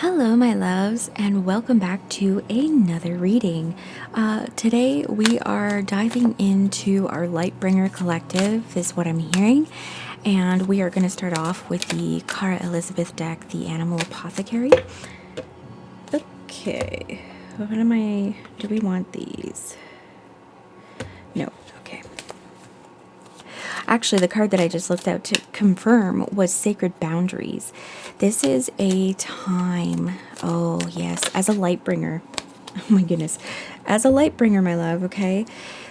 Hello, my loves, and welcome back to another reading. Today we are diving into our Lightbringer collective, is what I'm hearing, and we are going to start off with the Cara Elizabeth deck, the Animal Apothecary. Okay, what am I? Do we want these? No, okay. Actually, the card that I just looked at to confirm was Sacred Boundaries. This is a time, oh yes, as a light bringer. Oh my goodness. As a light bringer, my love, okay?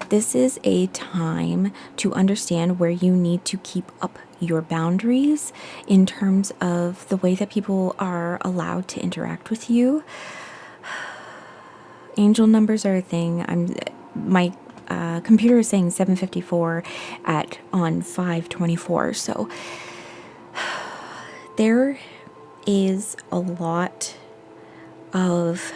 This is a time to understand where you need to keep up your boundaries in terms of the way that people are allowed to interact with you. Angel numbers are a thing. My computer is saying 7:54 on 5:24. So there is a lot of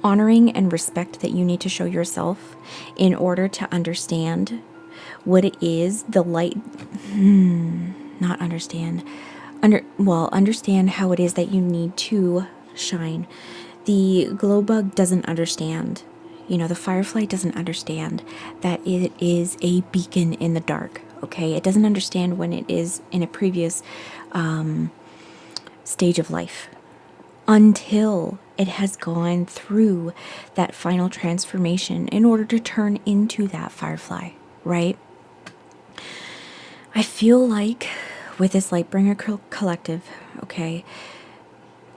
honoring and respect that you need to show yourself in order to understand what it is the light not understand understand how it is that you need to shine. The glow bug doesn't understand, the firefly doesn't understand that it is a beacon in the dark. Okay, it doesn't understand when it is in a previous stage of life until it has gone through that final transformation in order to turn into that firefly, right? I feel like with this Lightbringer collective, okay,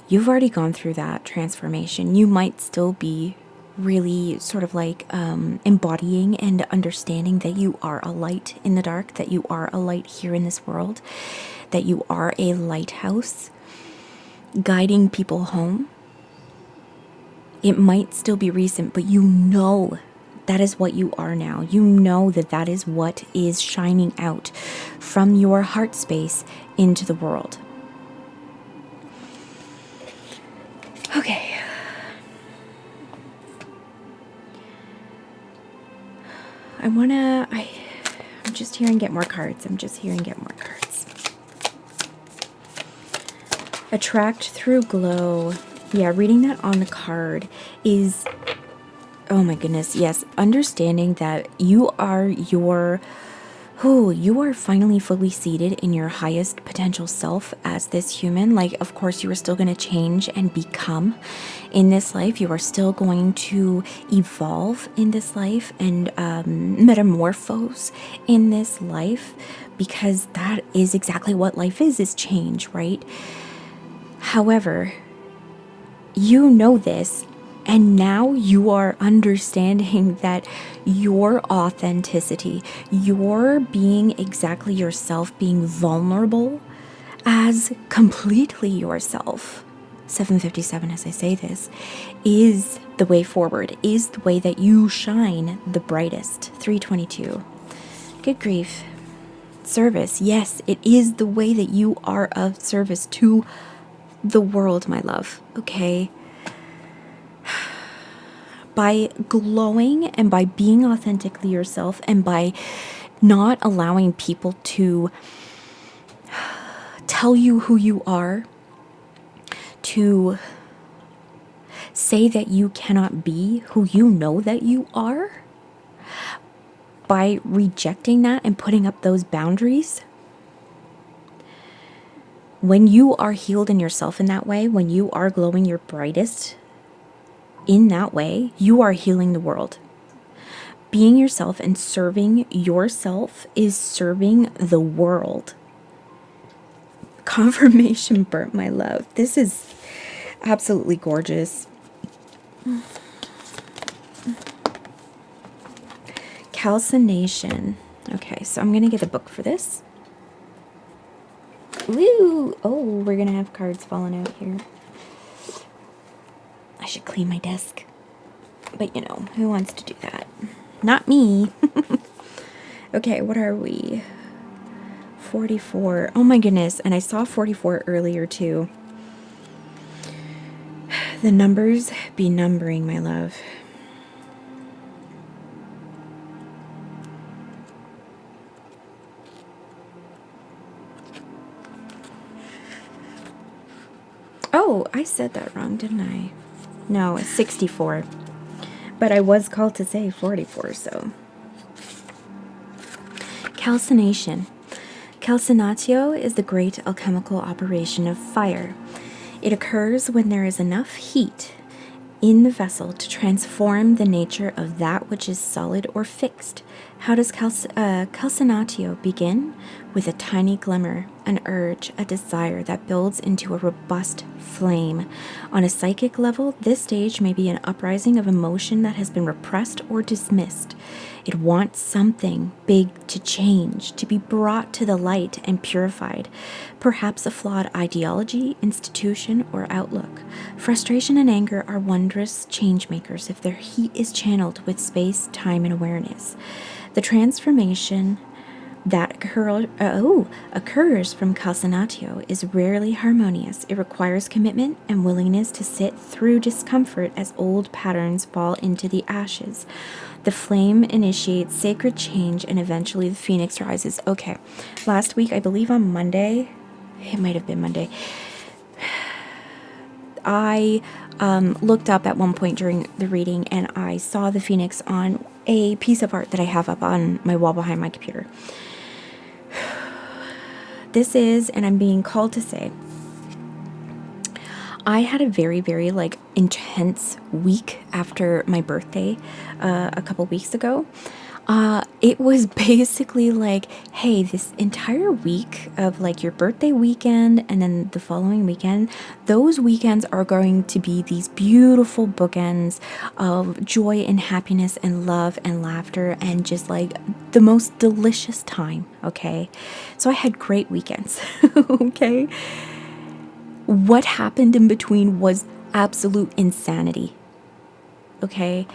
you've already gone through that transformation. You might still be really sort of like embodying and understanding that you are a light in the dark, that you are a light here in this world, that you are a lighthouse guiding people home. It might still be recent, but you know that is what you are now. You know that that is what is shining out from your heart space into the world. Okay. I'm just hearing get more cards. Attract through glow. Yeah, reading that on the card is, oh my goodness, yes. Understanding that you are finally fully seated in your highest potential self as this human. Like, of course, you are still going to change and become in this life. You are still going to evolve in this life and metamorphose in this life, because that is exactly what life is change, right? However, you know this, and now you are understanding that your authenticity, your being exactly yourself, being vulnerable as completely yourself, 7:57 as I say this, is the way forward, is the way that you shine the brightest. 3:22. Good grief. Service. Yes, it is the way that you are of service to the world, my love. Okay? By glowing and by being authentically yourself and by not allowing people to tell you who you are, to say that you cannot be who you know that you are, by rejecting that and putting up those boundaries, when you are healed in yourself in that way, when you are glowing your brightest in that way, you are healing the world. Being yourself and serving yourself is serving the world. Confirmation burnt, my love. This is absolutely gorgeous. Calcination. Okay, so I'm going to get a book for this. Woo! Oh, we're going to have cards falling out here. I should clean my desk. But who wants to do that? Not me. Okay, what are we? 44. Oh my goodness, and I saw 44 earlier too. The numbers be numbering, my love. Oh, I said that wrong, didn't I? No, it's 64. But I was called to say 44, so. Calcination. Calcinatio is the great alchemical operation of fire. It occurs when there is enough heat in the vessel to transform the nature of that which is solid or fixed. How does calcinatio begin? With a tiny glimmer, an urge, a desire that builds into a robust flame. On a psychic level, this stage may be an uprising of emotion that has been repressed or dismissed. It wants something big to change, to be brought to the light and purified. Perhaps a flawed ideology, institution, or outlook. Frustration and anger are wondrous change makers if their heat is channeled with space, time, and awareness. The transformation that occurs from calcinatio is rarely harmonious. It requires commitment and willingness to sit through discomfort as old patterns fall into the ashes. The flame initiates sacred change, and eventually the phoenix rises. Okay, last week, I believe on Monday, it might have been Monday, I looked up at one point during the reading, and I saw the phoenix on a piece of art that I have up on my wall behind my computer. This is, and I'm being called to say, I had a very, very intense week after my birthday a couple weeks ago. It was basically like, hey, this entire week of your birthday weekend and then the following weekend, those weekends are going to be these beautiful bookends of joy and happiness and love and laughter and just the most delicious time, okay? So I had great weekends, okay? What happened in between was absolute insanity, okay?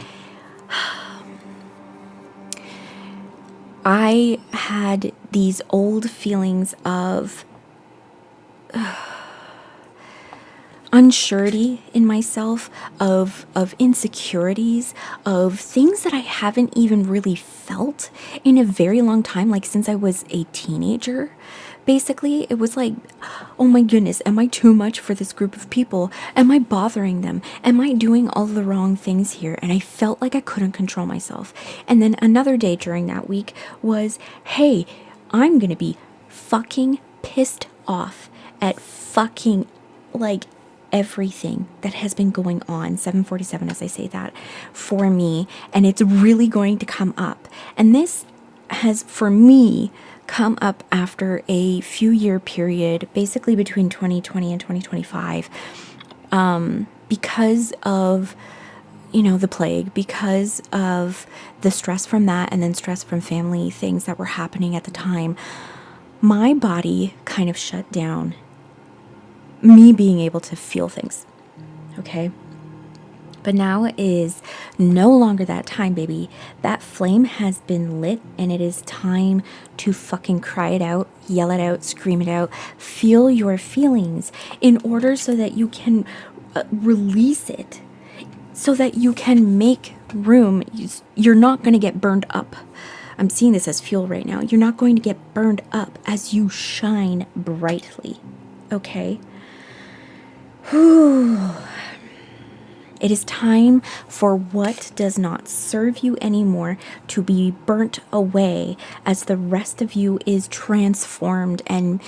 I had these old feelings of unsurety in myself, of insecurities, of things that I haven't even really felt in a very long time, since I was a teenager. Basically, it was oh my goodness, am I too much for this group of people? Am I bothering them? Am I doing all the wrong things here? And I felt like I couldn't control myself. And then another day during that week was, hey, I'm gonna be fucking pissed off at fucking everything that has been going on, 747 as I say that, for me, and it's really going to come up. And this has, for me, come up after a few year period, basically between 2020 and 2025, because of, the plague, because of the stress from that, and then stress from family things that were happening at the time. My body kind of shut down, me being able to feel things, okay? But now is no longer that time, baby. That flame has been lit, and it is time to fucking cry it out, yell it out, scream it out, feel your feelings in order so that you can release it, so that you can make room. You're not going to get burned up. I'm seeing this as fuel right now. You're not going to get burned up as you shine brightly, okay? Whew. It is time for what does not serve you anymore to be burnt away as the rest of you is transformed and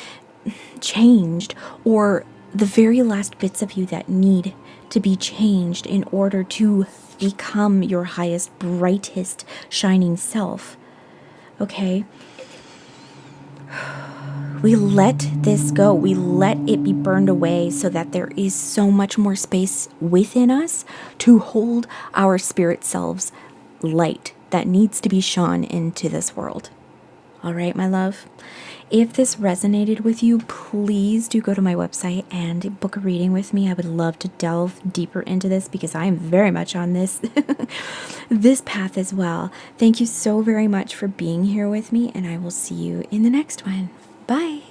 changed, or the very last bits of you that need to be changed in order to become your highest, brightest, shining self. Okay? We let this go. We let it be burned away so that there is so much more space within us to hold our spirit selves light that needs to be shone into this world. All right, my love. If this resonated with you, please do go to my website and book a reading with me. I would love to delve deeper into this because I am very much on this this path as well. Thank you so very much for being here with me, and I will see you in the next one. Bye.